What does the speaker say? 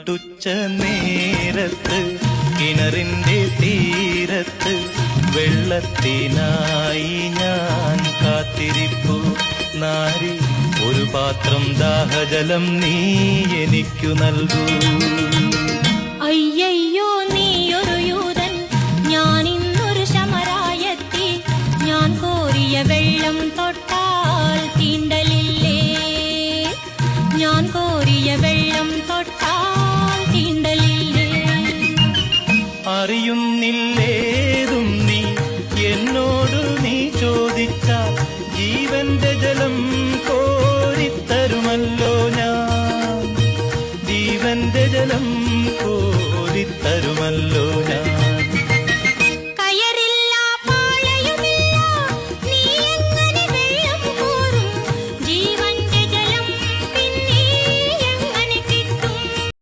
നട്ടുച്ച നേരത്ത് കിണറിന്റെ തീരത്ത് വെള്ളത്തിനായി ഞാൻ കാത്തിരിപ്പു നാരി ഒരു പാത്രം ദാഹജലം നീ എനിക്കു നൽകൂ. അയ്യയ്യോ നീയൊരു യൂതൻ, ഞാൻ ഇന്നൊരു ശമരായെത്തി. ഞാൻ കോരിയ വെള്ളം തൊട്ടാൽ തീണ്ടലില്ലേ? ഞാൻ കോരിയ വെള്ളം തൊട്ടാൽ തീണ്ടലില്ലേ? അറിയുന്നില്ലേതും നീ എന്നോടു നീ ചോദിച്ചാൽ ജീവന്റെ ജലം കോരിത്തരുമല്ലോ ഞാൻ. ജീവന്റെ ജലം കോരിത്തരുമല്ലോ ഞാൻ.